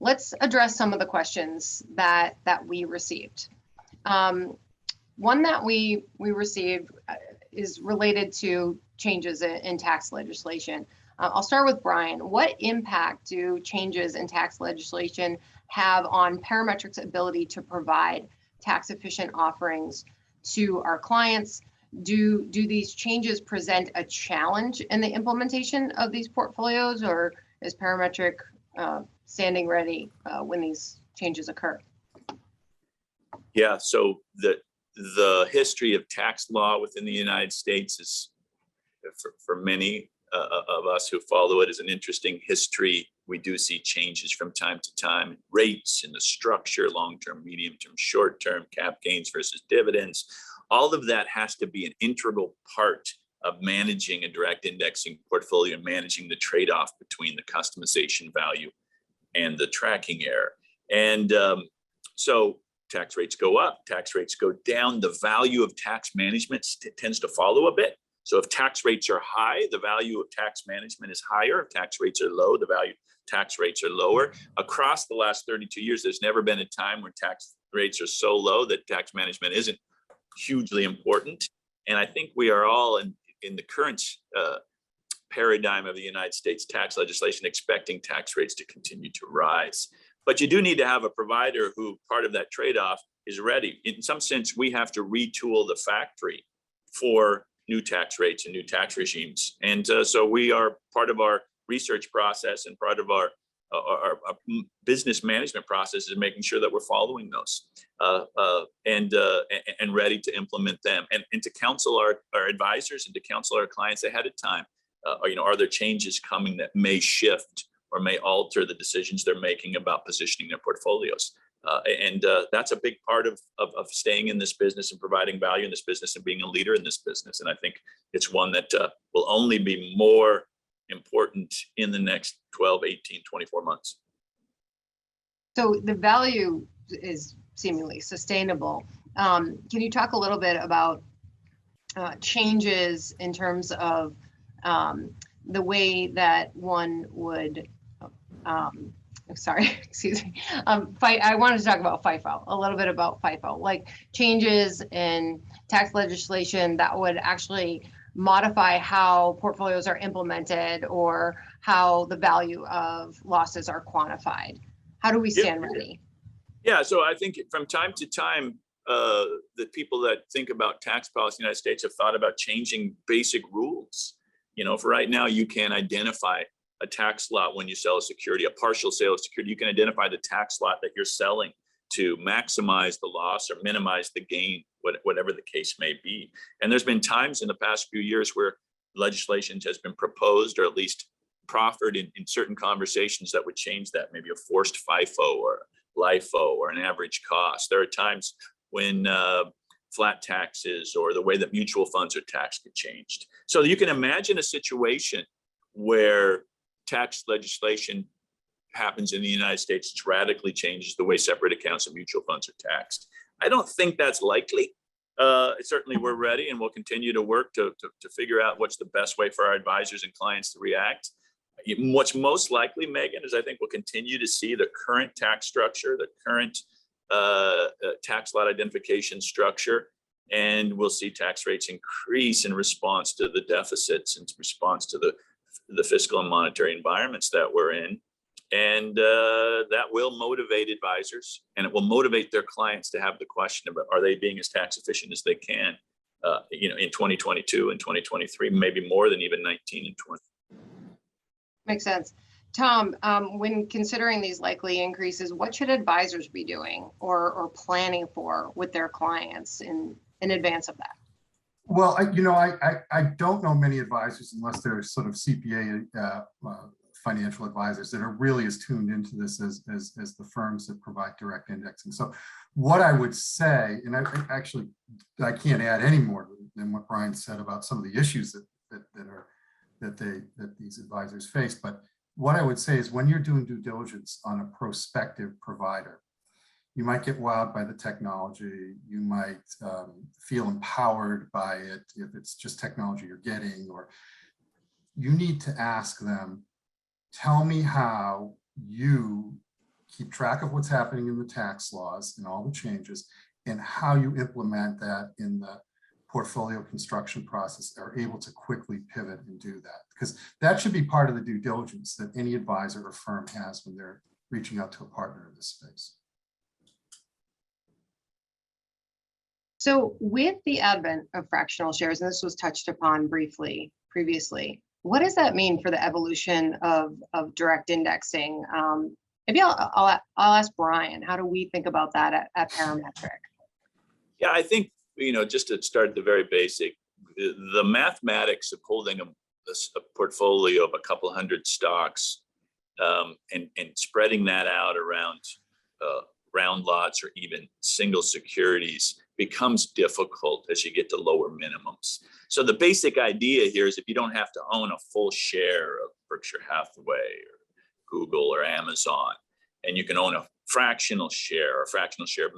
let's address some of the questions that we received. One that we received is related to changes in tax legislation. I'll start with Brian. What impact do changes in tax legislation have on Parametric's ability to provide tax efficient offerings to our clients? Do these changes present a challenge in the implementation of these portfolios, or is Parametric standing ready when these changes occur? Yeah, so the history of tax law within the United States is, for many of us who follow it, is an interesting history. We do see changes from time to time, rates and the structure, long-term, medium-term, short-term, cap gains versus dividends. All of that has to be an integral part of managing a direct indexing portfolio and managing the trade-off between the customization value and the tracking error. And so tax rates go up, tax rates go down. The value of tax management tends to follow a bit. So if tax rates are high, the value of tax management is higher. If tax rates are low, the value of tax rates are lower. Across the last 32 years, there's never been a time where tax rates are so low that tax management isn't hugely important. And I think we are all in the current paradigm of the United States tax legislation expecting tax rates to continue to rise. But you do need to have a provider who, part of that trade-off, is ready. In some sense, we have to retool the factory for new tax rates and new tax regimes. And so we are, part of our research process and part of our business management process is making sure that we're following those and ready to implement them and to counsel our advisors and to counsel our clients ahead of time. Are there changes coming that may shift or may alter the decisions they're making about positioning their portfolios? That's a big part of staying in this business and providing value in this business and being a leader in this business. And I think it's one that will only be more important in the next 12, 18, 24 months. So the value is seemingly sustainable. Can you talk a little bit about changes in terms of the way that one would, excuse me. I wanted to talk about FIFO, a little bit about FIFO, like changes in tax legislation that would actually modify how portfolios are implemented or how the value of losses are quantified. How do we stand ready? Yeah, so I think from time to time, the people that think about tax policy in the United States have thought about changing basic rules. For right now, you can identify a tax lot when you sell a security, a partial sale of security. You can identify the tax lot that you're selling to maximize the loss or minimize the gain, whatever the case may be. And there's been times in the past few years where legislation has been proposed or at least proffered in certain conversations that would change that, maybe a forced FIFO or LIFO or an average cost. There are times when flat taxes or the way that mutual funds are taxed get changed. So you can imagine a situation where tax legislation happens in the United States, it radically changes the way separate accounts and mutual funds are taxed. I don't think that's likely. Certainly we're ready and we'll continue to work to figure out what's the best way for our advisors and clients to react. What's most likely, Megan, is I think we'll continue to see the current tax structure, the current tax lot identification structure, and we'll see tax rates increase in response to the deficits, in response to the fiscal and monetary environments that we're in. And that will motivate advisors and it will motivate their clients to have the question about, are they being as tax efficient as they can, in 2022 and 2023, maybe more than even 19 and 20. Makes sense. Tom, when considering these likely increases, what should advisors be doing or planning for with their clients in advance of that? Well, I don't know many advisors, unless they're sort of CPA financial advisors, that are really as tuned into this as the firms that provide direct indexing. So what I would say, and I can't add any more than what Brian said about some of the issues that these advisors face, but what I would say is when you're doing due diligence on a prospective provider, you might get wowed by the technology. You might feel empowered by it if it's just technology you're getting, or you need to ask them, tell me how you keep track of what's happening in the tax laws and all the changes, and how you implement that in the portfolio construction process, are able to quickly pivot and do that. Because that should be part of the due diligence that any advisor or firm has when they're reaching out to a partner in this space. So with the advent of fractional shares, and this was touched upon briefly previously, what does that mean for the evolution of direct indexing? Maybe I'll ask Brian, how do we think about that at Parametric? Yeah, I think, just to start the very basic, the mathematics of holding a portfolio of a couple hundred stocks and spreading that out around round lots or even single securities becomes difficult as you get to lower minimums. So the basic idea here is if you don't have to own a full share of Berkshire Hathaway or Google or Amazon, and you can own a fractional share of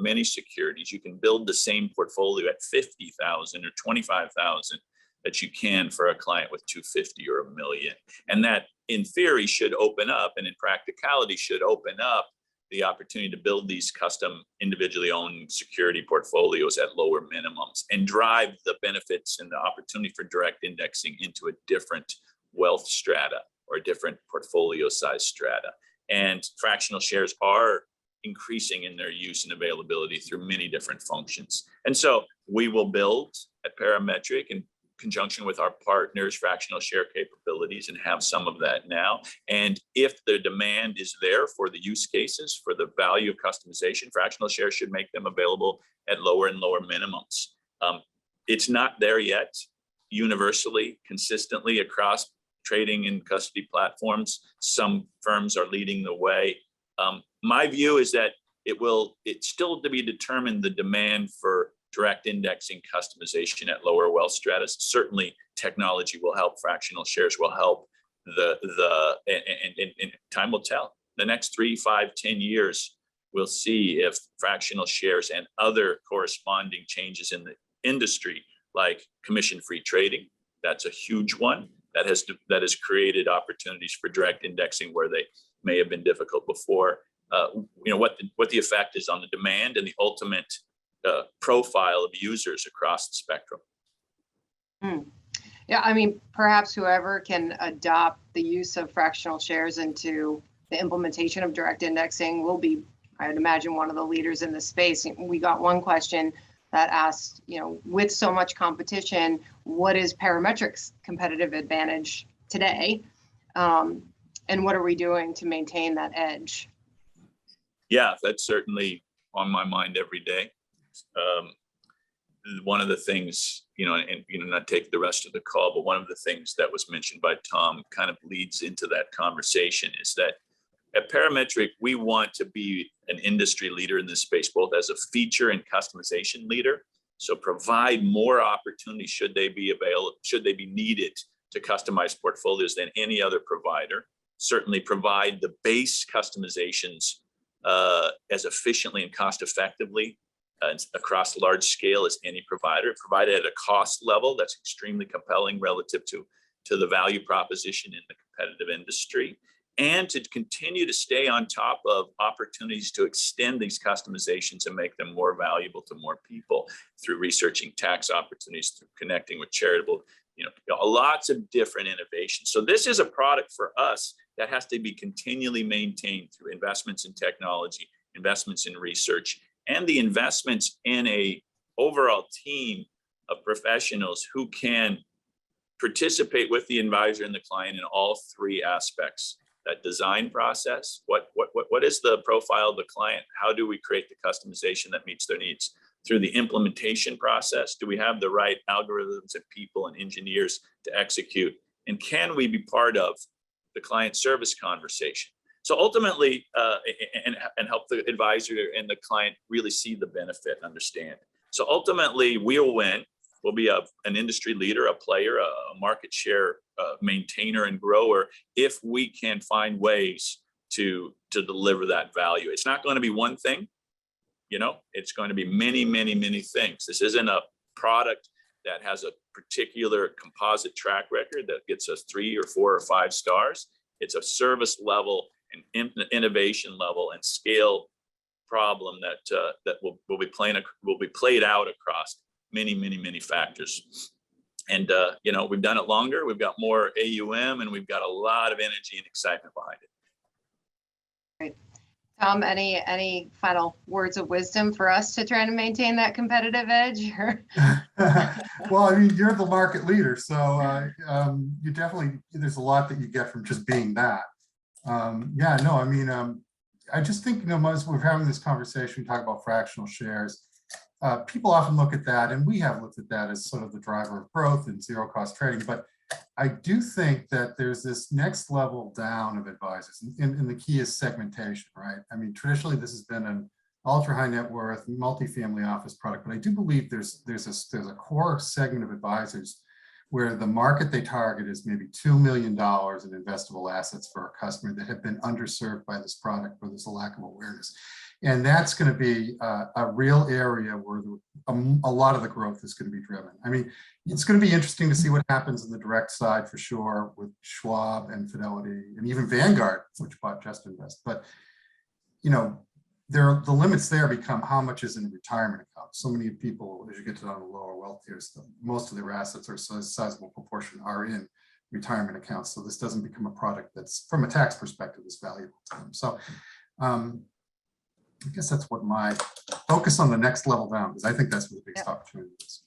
many securities, you can build the same portfolio at 50,000 or 25,000 that you can for a client with 250 or $1 million. And that in theory should open up, and in practicality should open up the opportunity to build these custom individually owned security portfolios at lower minimums and drive the benefits and the opportunity for direct indexing into a different wealth strata or a different portfolio size strata. And fractional shares are increasing in their use and availability through many different functions. And so we will build at Parametric in conjunction with our partners fractional share capabilities and have some of that now. And if the demand is there for the use cases, for the value of customization, fractional shares should make them available at lower and lower minimums. It's not there yet universally, consistently across trading and custody platforms. Some firms are leading the way. My view is that it's still to be determined the demand for direct indexing customization at lower wealth stratas. Certainly technology will help, fractional shares will help, and time will tell. The next 3, 5, 10 years, we'll see if fractional shares and other corresponding changes in the industry, like commission-free trading, that's a huge one that has created opportunities for direct indexing where they may have been difficult before. What the effect is on the demand and the ultimate profile of users across the spectrum. Yeah, I mean, perhaps whoever can adopt the use of fractional shares into the implementation of direct indexing will be, I would imagine, one of the leaders in the space. We got one question that asked, with so much competition, what is Parametric's competitive advantage today? And what are we doing to maintain that edge? Yeah, that's certainly on my mind every day. One of the things, and not take the rest of the call, but one of the things that was mentioned by Tom kind of leads into that conversation is that at Parametric, we want to be an industry leader in this space, both as a feature and customization leader. So provide more opportunities should they be needed to customize portfolios than any other provider. Certainly provide the base customizations as efficiently and cost effectively across large scale as any provider, provided at a cost level that's extremely compelling relative to the value proposition in the competitive industry, and to continue to stay on top of opportunities to extend these customizations and make them more valuable to more people through researching tax opportunities, through connecting with charitable, lots of different innovations. So this is a product for us that has to be continually maintained through investments in technology, investments in research, and the investments in a overall team of professionals who can participate with the advisor and the client in all three aspects. That design process, what is the profile of the client? How do we create the customization that meets their needs? Through the implementation process, do we have the right algorithms and people and engineers to execute? And can we be part of the client service conversation? So ultimately, and help the advisor and the client really see the benefit and understand. So ultimately, we'll win. We'll be an industry leader, a player, a market share maintainer and grower if we can find ways to deliver that value. It's not going to be one thing, it's going to be many, many, many things. This isn't a product that has a particular composite track record that gets us 3 or 4 or 5 stars. It's a service level and innovation level and scale problem that will be played out across many factors. And you know, we've done it longer. We've got more AUM, and we've got a lot of energy and excitement behind it. Great. Tom, any final words of wisdom for us to try to maintain that competitive edge? Well, I mean, you're the market leader, so you definitely, there's a lot that you get from just being that. Yeah, no, I mean, I just think, you know, as we're having this conversation, we talk about fractional shares. People often look at that, and we have looked at that as sort of the driver of growth and zero cost trading. But I do think that there's this next level down of advisors, and the key is segmentation, right? I mean, traditionally, this has been an ultra high net worth, multifamily office product, but I do believe there's a core segment of advisors where the market they target is maybe $2 million in investable assets for a customer that have been underserved by this product, where there's a lack of awareness. And that's going to be a real area where a lot of the growth is going to be driven. I mean, it's going to be interesting to see what happens in the direct side for sure with Schwab and Fidelity and even Vanguard, which bought Just Invest. But, you know, the limits there become how much is in a retirement account. So many people, as you get to the lower wealth tiers, most of their assets, or a sizable proportion, are in retirement accounts. So this doesn't become a product that's, from a tax perspective, is valuable to them. So I guess that's what my focus on the next level down, because I think that's where the biggest opportunity is.